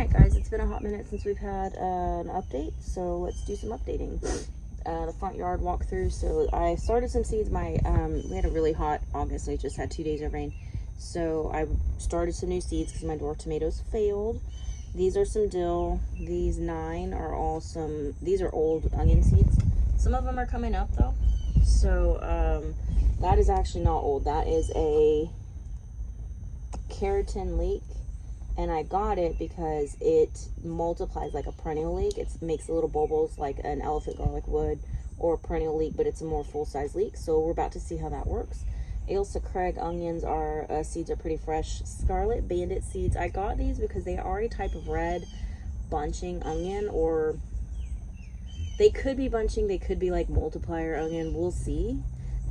Alright guys, it's been a hot minute since we've had an update, so let's do some updating. The front yard walkthrough. So I started some seeds. We had a really hot August. We just had 2 days of rain. So I started some new seeds because my dwarf tomatoes failed. These are some dill. These 9 are all these are old onion seeds. Some of them are coming up though. So that is actually not old. That is a keratin leek. And I got it because it multiplies like a perennial leek. It makes little bulbils like an elephant garlic would, or a perennial leek, but it's a more full-size leek. So we're about to see how that works. Ailsa Craig onions seeds are pretty fresh. Scarlet Bandit seeds. I got these because they are a type of red bunching onion, or they could be bunching. They could be like multiplier onion. We'll see.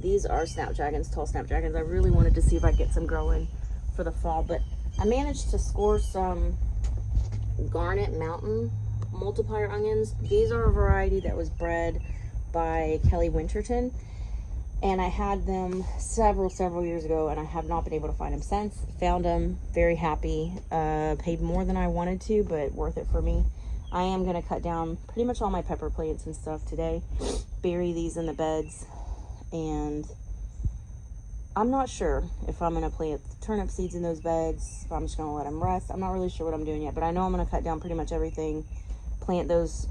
These are snapdragons, tall snapdragons. I really wanted to see if I get some growing for the fall, but I managed to score some Garnet Mountain multiplier onions. These are a variety that was bred by Kelly Winterton, and I had them several years ago, and I have not been able to find them since. Found them, very happy. Paid more than I wanted to, but worth it for me. I am going to cut down pretty much all my pepper plants and stuff today, bury these in the beds, and I'm not sure if I'm going to plant turnip seeds in those beds, if I'm just going to let them rest. I'm not really sure what I'm doing yet, but I know I'm going to cut down pretty much everything, plant those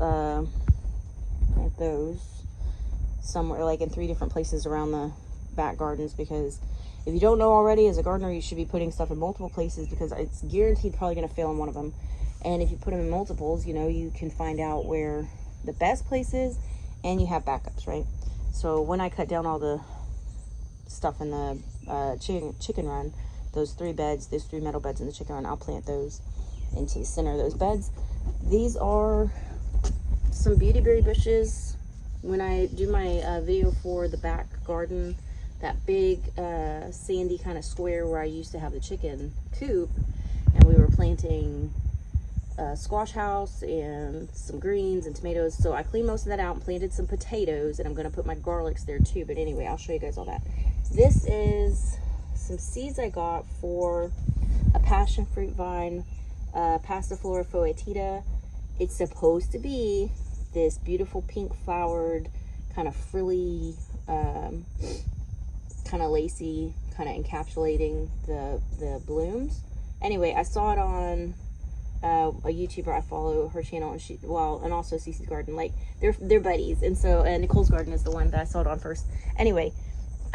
somewhere, like in 3 different places around the back gardens, because if you don't know already, as a gardener, you should be putting stuff in multiple places, because it's guaranteed probably going to fail in one of them. And if you put them in multiples, you know, you can find out where the best place is, and you have backups, right? So when I cut down all the stuff in the chicken run, those 3 beds, those 3 metal beds in the chicken run, I'll plant those into the center of those beds. These are some beautyberry bushes. When I do my video for the back garden, that big sandy kind of square where I used to have the chicken coop, and we were planting squash house and some greens and tomatoes. So I cleaned most of that out and planted some potatoes, and I'm going to put my garlics there too. But anyway, I'll show you guys all that. This is some seeds I got for a passion fruit vine, Passiflora foetida. It's supposed to be this beautiful pink flowered, kind of frilly, kind of lacy, kind of encapsulating the blooms. Anyway, I saw it on a YouTuber I follow, her channel, and and also Cece's Garden, like they're buddies, and so Nicole's Garden is the one that I saw it on first. Anyway,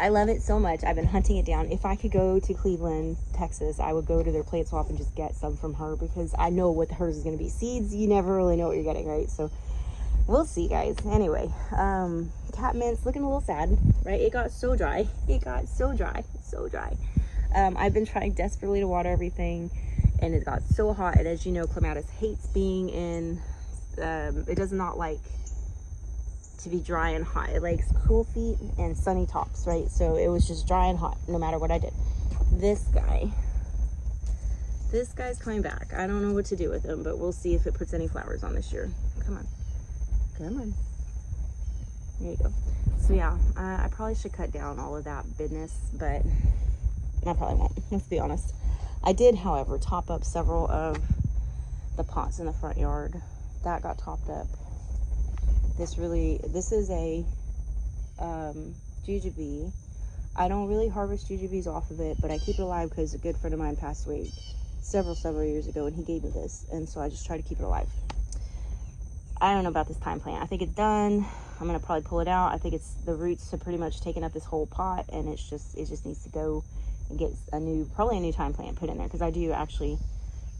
I love it so much. I've been hunting it down. If I could go to Cleveland, Texas, I would go to their plant swap and just get some from her, because I know what hers is going to be. Seeds, you never really know what you're getting, right? So we'll see, guys. Anyway, catmint's looking a little sad, right? It got so dry. It got so dry. I've been trying desperately to water everything, and it got so hot. And as you know, clematis hates being in, it does not like to be dry and hot. It likes cool feet and sunny tops, right? So it was just dry and hot no matter what I did. This guy's coming back. I don't know what to do with him, but we'll see if it puts any flowers on this year. Come on. There you go. So yeah, I probably should cut down all of that business, but I probably won't, let's be honest. I did, however, top up several of the pots in the front yard. That got topped up. This is a jujube. I don't really harvest jujubes off of it, but I keep it alive because a good friend of mine passed away several years ago, and he gave me this, and so I just try to keep it alive. I don't know about this thyme plant. I think it's done. I'm gonna probably pull it out. I think the roots have pretty much taken up this whole pot, and it just needs to go and get probably a new thyme plant put in there, because I do actually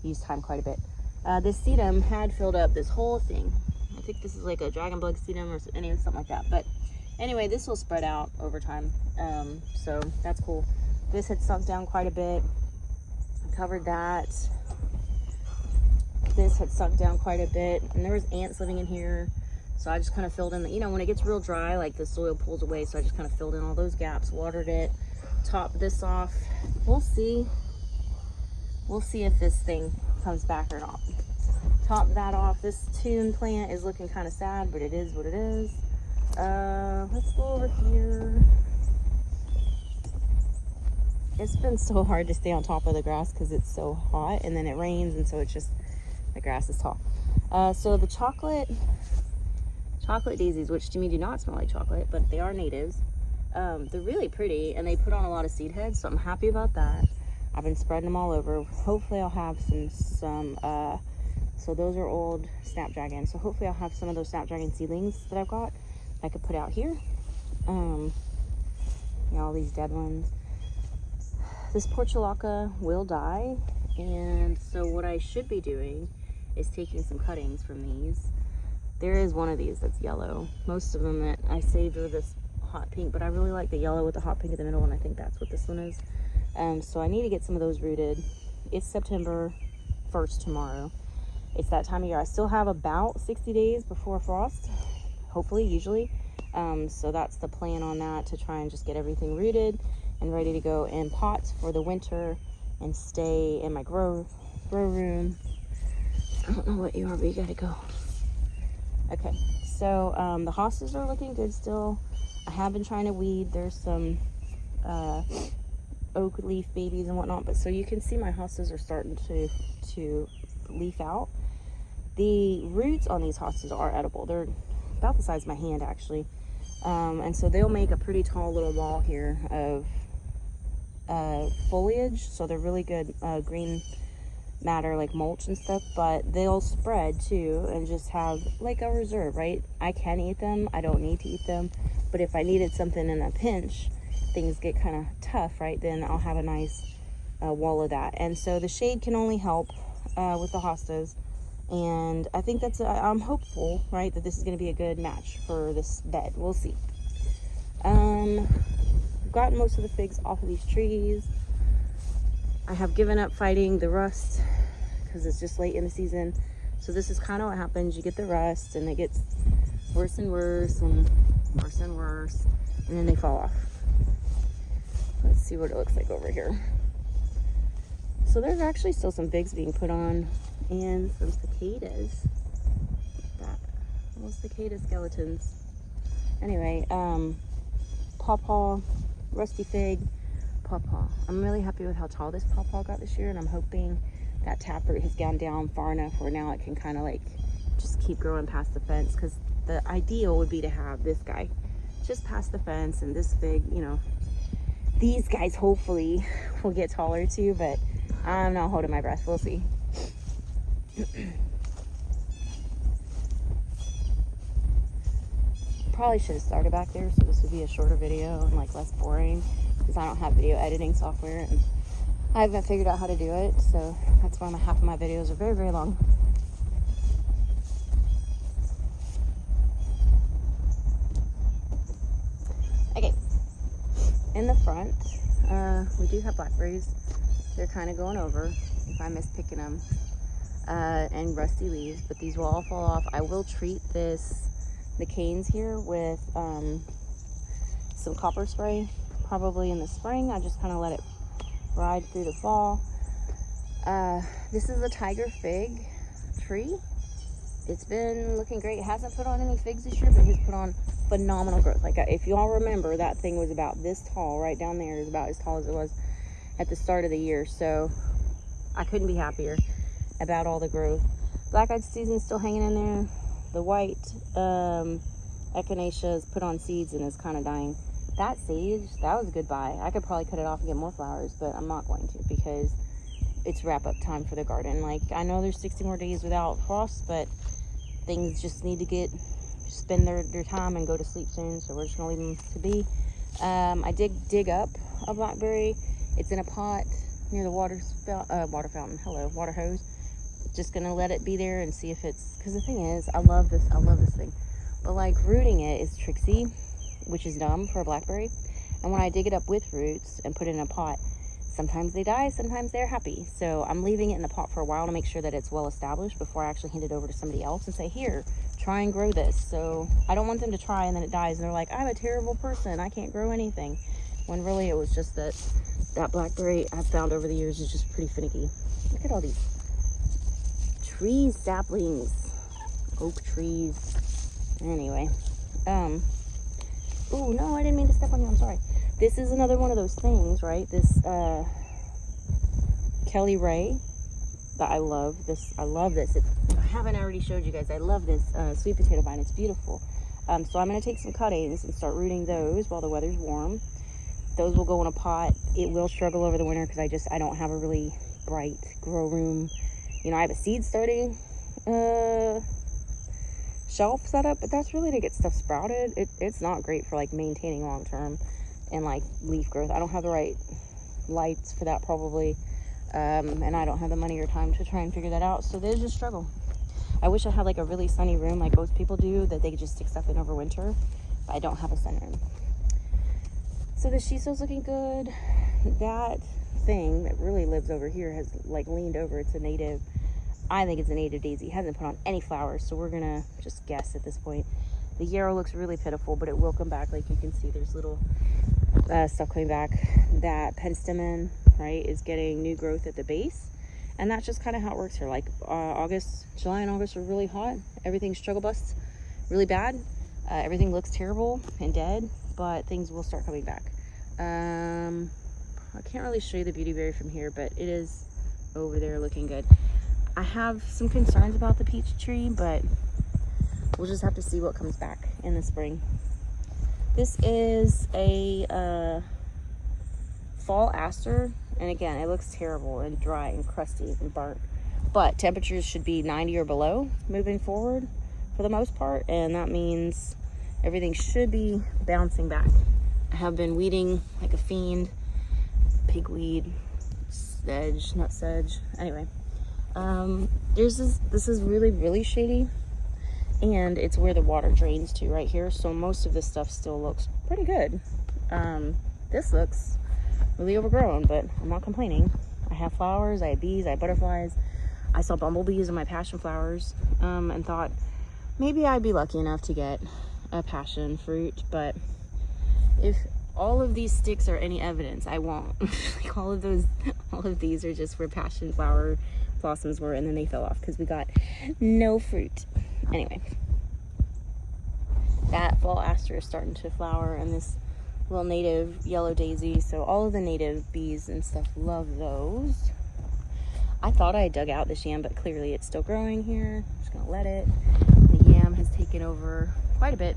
use thyme quite a bit. This sedum had filled up this whole thing. I think this is like a dragon bug sedum or something like that. But anyway, this will spread out over time. So that's cool. This had sunk down quite a bit. I covered that. This had sunk down quite a bit. And there was ants living in here. So I just kind of filled in when it gets real dry, like the soil pulls away. So I just kind of filled in all those gaps, watered it, topped this off. We'll see. We'll see if this thing comes back or not. Top that off. This tune plant is looking kind of sad, but it is what it is. Let's go over here. It's been so hard to stay on top of the grass because it's so hot, and then it rains, and so it's just The grass is tall. So the chocolate daisies, which to me do not smell like chocolate, but they are natives. They're really pretty, and they put on a lot of seed heads, so I'm happy about that. I've been spreading them all over. Hopefully I'll have some so those are old snapdragon, so hopefully I'll have some of those snapdragon seedlings that I've got I could put out here. You know, all these dead ones. This portulaca will die, and so what I should be doing is taking some cuttings from these. There is one of these that's yellow. Most of them that I saved are this hot pink, but I really like the yellow with the hot pink in the middle, and I think that's what this one is. So I need to get some of those rooted. It's September 1st tomorrow. It's that time of year. I still have about 60 days before frost, hopefully, usually. So that's the plan on that, to try and just get everything rooted and ready to go in pots for the winter and stay in my grow room. I don't know what you are, but you gotta go. Okay, so the hostas are looking good still. I have been trying to weed. There's some oak leaf babies and whatnot, but so you can see my hostas are starting to leaf out. The roots on these hostas are edible. They're about the size of my hand, actually. And so they'll make a pretty tall little wall here of foliage, so they're really good green matter, like mulch and stuff, but they'll spread too and just have like a reserve, right? I can eat them, I don't need to eat them, but if I needed something in a pinch, things get kind of tough, right? Then I'll have a nice wall of that. And so the shade can only help with the hostas, and I think that's I'm hopeful, right, that this is going to be a good match for this bed. We'll see. I've gotten most of the figs off of these trees. I have given up fighting the rust because it's just late in the season. So this is kind of what happens. You get the rust and it gets worse and worse and worse and worse, and then they fall off. Let's see what it looks like over here. So there's actually still some figs being put on and some cicadas. That little cicada skeletons. Anyway, pawpaw, rusty fig, pawpaw. I'm really happy with how tall this pawpaw got this year, and I'm hoping that taproot has gone down far enough where now it can kind of like just keep growing past the fence, because the ideal would be to have this guy just past the fence, and this fig, you know, these guys hopefully will get taller too, but I'm not holding my breath. We'll see. Probably should have started back there so this would be a shorter video and like less boring, because I don't have video editing software and I haven't figured out how to do it, so that's why half of my videos are very, very long. Okay, in the front, we do have blackberries. They're kind of going over if I miss picking them, and rusty leaves, but these will all fall off. I will treat the canes here with some copper spray, probably in the spring. I just kind of let it ride through the fall. This is a tiger fig tree. It's been looking great. It hasn't put on any figs this year, but it's put on phenomenal growth. Like, if you all remember, that thing was about this tall. Right down there is about as tall as it was at the start of the year, so I couldn't be happier about all the growth. Black-eyed season's still hanging in there. The white echinacea is put on seeds and is kind of dying. That sage, that was a good buy. I could probably cut it off and get more flowers, but I'm not going to, because it's wrap-up time for the garden. Like, I know there's 60 more days without frost, but things just need to spend their time and go to sleep soon, so we're just gonna leave them to be. I did dig up a blackberry. It's in a pot near the water fountain. Hello, water hose. Just gonna let it be there and see if it's, because the thing is, I love this thing, but like rooting it is tricksy, which is dumb for a blackberry. And when I dig it up with roots and put it in a pot, sometimes they die, sometimes they're happy. So I'm leaving it in the pot for a while to make sure that it's well established before I actually hand it over to somebody else and say, here, try and grow this. So I don't want them to try and then it dies and they're like, I'm a terrible person, I can't grow anything. When really it was just that blackberry I've found over the years is just pretty finicky. Look at all these trees, saplings, oak trees. Anyway, oh no, I didn't mean to step on you, I'm sorry. This is another one of those things, right? This Kelly Ray that I love this. I love this. I haven't already showed you guys. I love this sweet potato vine. It's beautiful. So I'm going to take some cuttings and start rooting those while the weather's warm. Those will go in a pot. It will struggle over the winter because I don't have a really bright grow room. You know, I have a seed starting shelf set up, but that's really to get stuff sprouted. It's not great for like maintaining long term and like leaf growth. I don't have the right lights for that probably, and I don't have the money or time to try and figure that out, so there's a struggle. I wish I had like a really sunny room like most people do that they could just stick stuff in over winter, but I don't have a sunny room. So the shiso's looking good. That thing that really lives over here has like leaned over. It's a native, I think it's a native daisy. It hasn't put on any flowers, so we're gonna just guess at this point. The yarrow looks really pitiful, but it will come back. Like you can see, there's little stuff coming back. That penstemon, right, is getting new growth at the base, and that's just kind of how it works here. Like July and August are really hot. Everything struggle busts really bad. Everything looks terrible and dead, but things will start coming back. I can't really show you the beautyberry from here, but it is over there looking good. I have some concerns about the peach tree, but we'll just have to see what comes back in the spring. This is a fall aster, and again, it looks terrible and dry and crusty and burnt, but temperatures should be 90 or below moving forward for the most part, and that means everything should be bouncing back. I have been weeding like a fiend, pigweed, sedge, not sedge. Anyway, this is really shady, and it's where the water drains to right here. So most of this stuff still looks pretty good. This looks really overgrown, but I'm not complaining. I have flowers, I have bees, I have butterflies. I saw bumblebees in my passion flowers, and thought maybe I'd be lucky enough to get a passion fruit, but if all of these sticks are any evidence, I won't. Like all of these are just where passion flower blossoms were, and then they fell off because we got no fruit. Anyway, that fall aster is starting to flower, and this little native yellow daisy. So all of the native bees and stuff love those. I thought I had dug out this yam, but clearly it's still growing here. I'm just gonna let it. The yam has taken over quite a bit.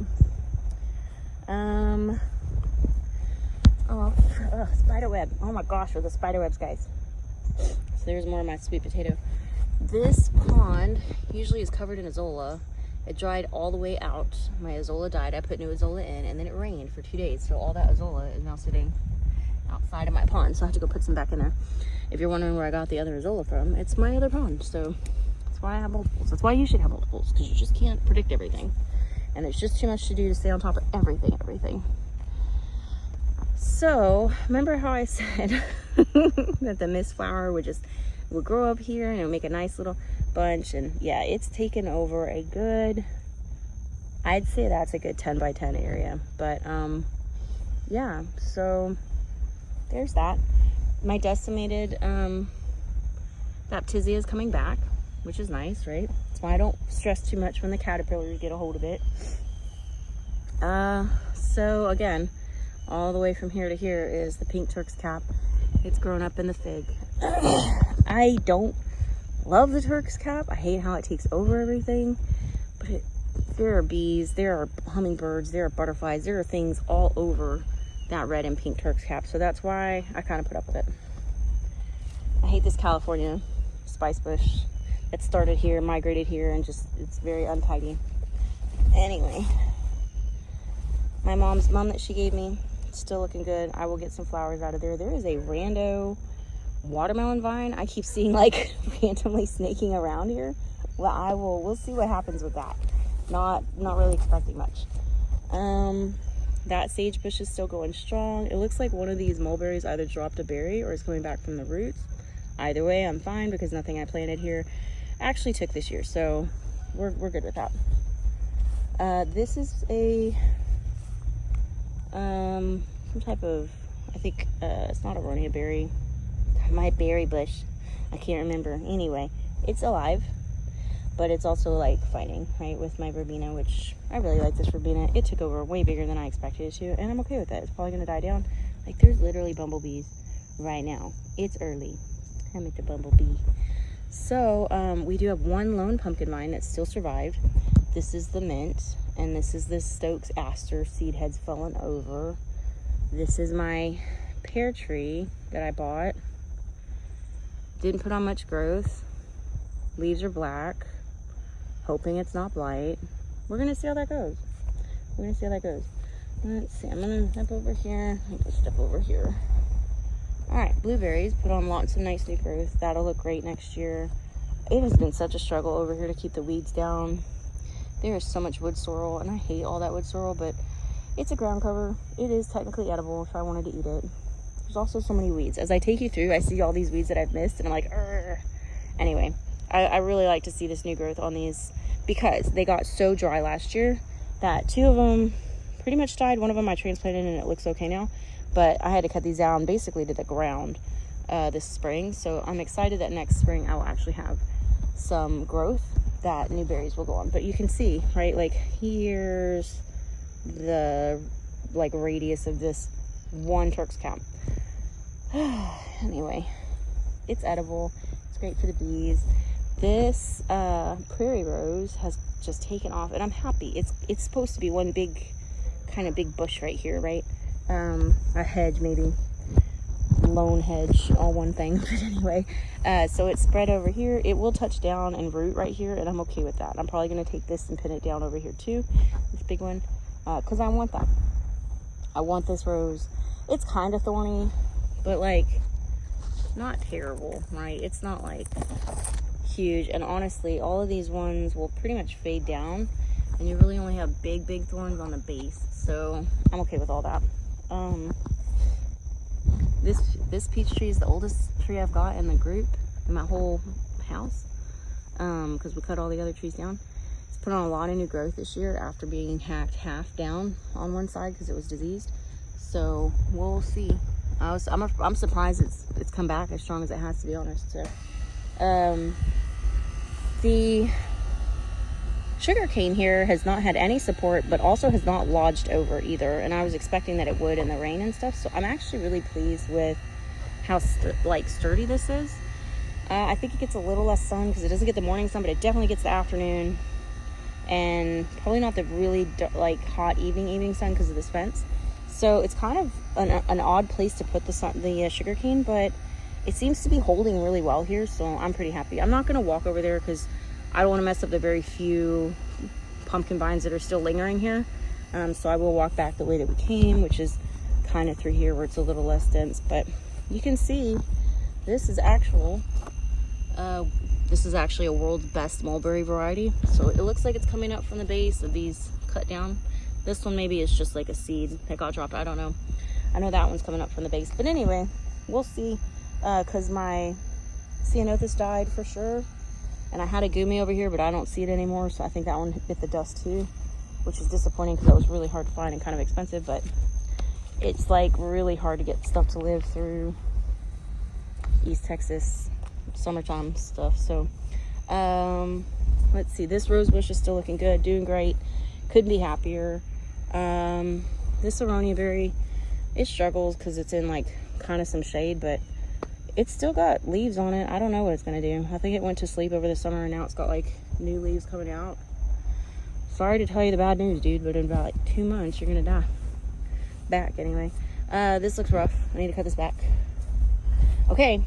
Spider web. Oh my gosh, with the spider webs, guys. So there's more of my sweet potato. This pond usually is covered in azolla. It dried all the way out. My azolla died. I put new azolla in, and then it rained for 2 days. So all that azolla is now sitting outside of my pond. So I have to go put some back in there. If you're wondering where I got the other azolla from, it's my other pond. So that's why I have multiples. That's why you should have multiples, because you just can't predict everything. And there's just too much to do to stay on top of everything. So remember how I said that the mist flower would grow up here and it would make a nice little bunch? And yeah, it's taken over a good, I'd say that's a good 10 by 10 area. But yeah, so there's that. My decimated Baptisia is coming back, which is nice, right? That's why I don't stress too much when the caterpillars get a hold of it. So again, all the way from here to here is the pink Turk's cap. It's grown up in the fig. I don't love the Turk's cap. I hate how it takes over everything, but there are bees, there are hummingbirds, there are butterflies, there are things all over that red and pink Turk's cap. So that's why I kind of put up with it. I hate this California spice bush that started here, migrated here, and just, it's very untidy. Anyway, my mom's mum that she gave me, still looking good. I will get some flowers out of there. There is a rando watermelon vine I keep seeing like randomly snaking around here. Well, we'll see what happens with that. Not really expecting much. That sage bush is still going strong. It looks like one of these mulberries either dropped a berry or is coming back from the roots. Either way, I'm fine because nothing I planted here actually took this year, so we're good with that. This is a some type of, I think it's not a Aronia berry. My berry bush, I can't remember. Anyway, it's alive, but it's also like fighting, right, with my verbena, which I really like this verbena. It took over way bigger than I expected it to, and I'm okay with that. It's probably gonna die down. Like, there's literally bumblebees right now. It's early. I met the bumblebee. So we do have one lone pumpkin vine that still survived. This is the mint, and this is the Stokes aster. Seed heads fallen over. This is my pear tree that I bought. Didn't put on much growth. Leaves are black. Hoping it's not blight. We're gonna see how that goes. Let's see, I'm gonna step over here. I'm gonna step over here. All right, blueberries, put on lots of nice new growth. That'll look great next year. It has been such a struggle over here to keep the weeds down. There is so much wood sorrel, and I hate all that wood sorrel, but it's a ground cover. It is technically edible if I wanted to eat it. There's also so many weeds. As I take you through, I see all these weeds that I've missed, and I'm like, Argh. Anyway, I really like to see this new growth on these because they got so dry last year that 2 of them pretty much died. One of them I transplanted and it looks okay now, but I had to cut these down basically to the ground this spring. So I'm excited that next spring I will actually have some growth that new berries will go on. But you can see, right, like here's the like radius of this one Turk's cap. Anyway, it's edible. It's great for the bees. This prairie rose has just taken off, and I'm happy. It's supposed to be one big kind of big bush right here, right? A hedge, maybe lone hedge, all one thing. But anyway, so it's spread over here. It will touch down and root right here, and I'm okay with that. I'm probably going to take this and pin it down over here too, this big one, because I want that. I want this rose. It's kind of thorny, but like not terrible, right? It's not like huge. And honestly, all of these ones will pretty much fade down, and you really only have big thorns on the base, so I'm okay with all that. This peach tree is the oldest tree I've got in the group in my whole house, because we cut all the other trees down. It's put on a lot of new growth this year after being hacked half down on one side because it was diseased. So we'll see. I'm surprised it's come back as strong as it has, to be honest. So the sugar cane here has not had any support, but also has not lodged over either, and I was expecting that it would in the rain and stuff. So I'm actually really pleased with how sturdy this is. I think it gets a little less sun because it doesn't get the morning sun, but it definitely gets the afternoon, and probably not the really hot evening sun because of this fence. So it's kind of an odd place to put the sugar cane, but it seems to be holding really well here, so I'm pretty happy. I'm not going to walk over there because I don't want to mess up the very few pumpkin vines that are still lingering here. So I will walk back the way that we came, which is kind of through here where it's a little less dense. But you can see this is actually a world's best mulberry variety. So it looks like it's coming up from the base of these cut down. This one maybe is just like a seed that got dropped. I don't know. I know that one's coming up from the base. But anyway, we'll see. Because my ceanothus died for sure. And I had a gumi over here, but I don't see it anymore. So I think that one bit the dust too, which is disappointing because that was really hard to find and kind of expensive. But it's like really hard to get stuff to live through East Texas summertime stuff. So let's see. This rose bush is still looking good, doing great. Couldn't be happier. This aronia berry, it struggles because it's in like kind of some shade, but it's still got leaves on it. I don't know what it's gonna do. I think it went to sleep over the summer and now it's got like new leaves coming out. Sorry to tell you the bad news, dude, but in about like 2 months you're gonna die. Back anyway. This looks rough. I need to cut this back. Okay,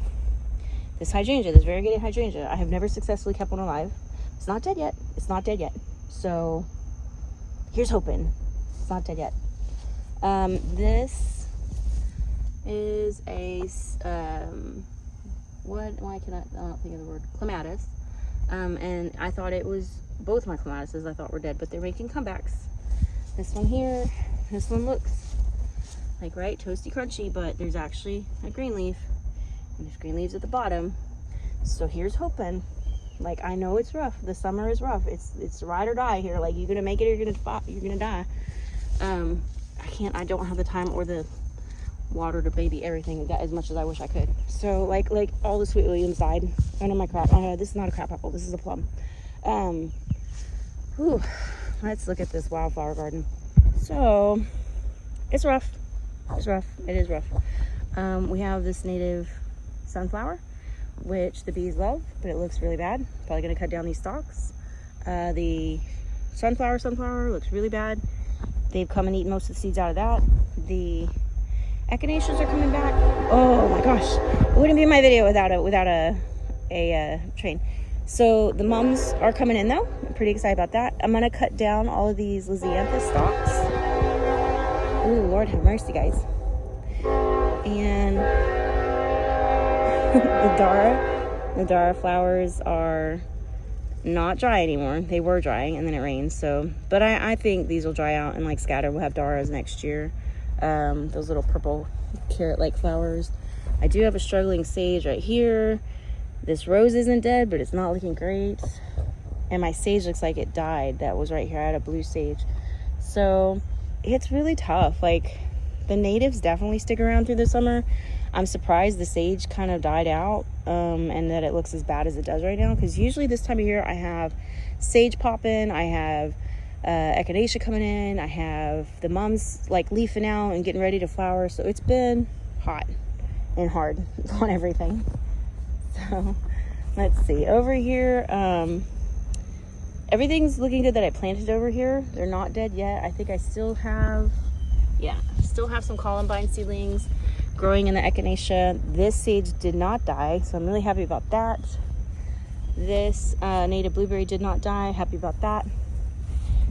this hydrangea, this variegated hydrangea, I have never successfully kept one alive. It's not dead yet. It's not dead yet. So here's hoping. It's not dead yet. This is a why can I don't think of the word, clematis, and I thought it was, both my clematises I thought were dead, but they're making comebacks. This one here, this one looks like right toasty crunchy, but there's actually a green leaf, and there's green leaves at the bottom. So here's hoping. Like, I know it's rough, the summer is rough, it's ride or die here. Like, you're gonna make it or you're gonna die. I don't have the time or the water to baby everything as much as I wish I could. So like all the Sweet Williams died. I know my crap. This is not a crab apple. This is a plum. Let's look at this wildflower garden. So it's rough. It's rough. It is rough. We have this native sunflower, which the bees love, but it looks really bad. Probably gonna cut down these stalks. The sunflower looks really bad. They've come and eaten most of the seeds out of that. The echinaceas are coming back. Oh my gosh, it wouldn't be my video without a train. So the mums are coming in though. I'm pretty excited about that. I'm gonna cut down all of these Lisianthus stalks. Ooh, Lord have mercy, guys. And the Dara flowers are not dry anymore. They were drying and then it rained. So, but I think these will dry out and like scatter. We'll have Daras next year. Those little purple carrot-like flowers. I do have a struggling sage right here. This rose isn't dead, but it's not looking great. And my sage looks like it died. That was right here. I had a blue sage. So it's really tough. Like, the natives definitely stick around through the summer. I'm surprised the sage kind of died out and that it looks as bad as it does right now, because usually this time of year I have sage popping, I have echinacea coming in, I have the mums like leafing out and getting ready to flower. So it's been hot and hard on everything. So let's see over here. Everything's looking good that I planted over here. They're not dead yet. I think I still have some columbine seedlings growing in the echinacea. This sage did not die, so I'm really happy about that. This native blueberry did not die. Happy about that.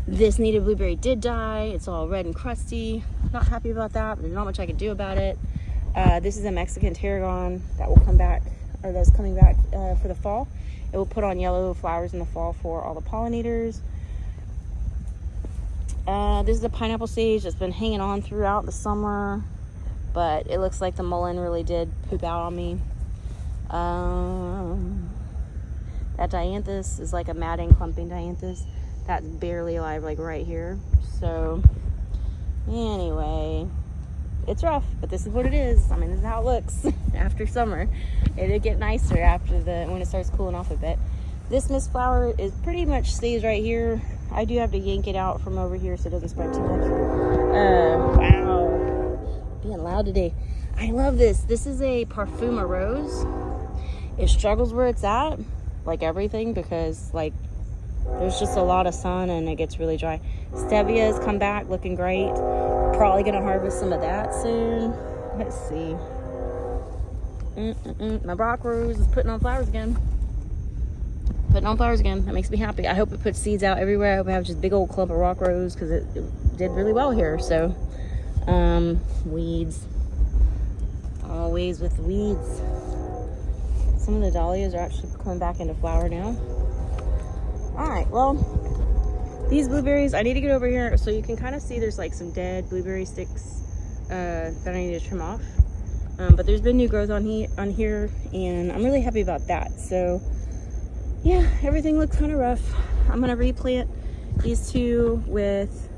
This native blueberry did die. It's all red and crusty. Not happy about that, but there's not much I can do about it. This is a Mexican tarragon that will come back, or that's coming back for the fall. It will put on yellow flowers in the fall for all the pollinators. This is a pineapple sage that's been hanging on throughout the summer, but it looks like the mullein really did poop out on me. That dianthus is like a matting clumping dianthus. That's barely alive, like right here. So anyway, it's rough, but this is what it is. I mean, this is how it looks after summer. It'll get nicer after when it starts cooling off a bit. This mist flower is pretty much stays right here. I do have to yank it out from over here so it doesn't spread too much. Wow, being loud today. I love this. This is a Parfuma rose. It struggles where it's at, like everything, because like there's just a lot of sun and it gets really dry. Stevias come back looking great. Probably gonna harvest some of that soon. Let's see. My rock rose is putting on flowers again. That makes me happy. I hope it puts seeds out everywhere. I hope I have just big old clump of rock rose, because it did really well here. So weeds, always with weeds. Some of the dahlias are actually coming back into flower now. All right, well, these blueberries, I need to get over here so you can kind of see there's like some dead blueberry sticks that I need to trim off. But there's been new growth on here, and I'm really happy about that. So yeah, everything looks kind of rough. I'm gonna replant these two with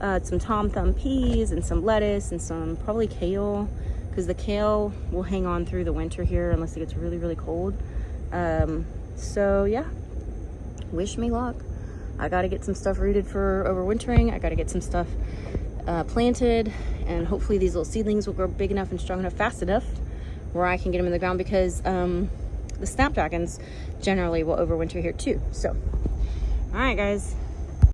some Tom Thumb peas and some lettuce and some probably kale, because the kale will hang on through the winter here unless it gets really, really cold. So yeah, wish me luck. I got to get some stuff rooted for overwintering. I got to get some stuff planted, and hopefully these little seedlings will grow big enough and strong enough, fast enough, where I can get them in the ground, because the snapdragons generally will overwinter here too. So, all right, guys,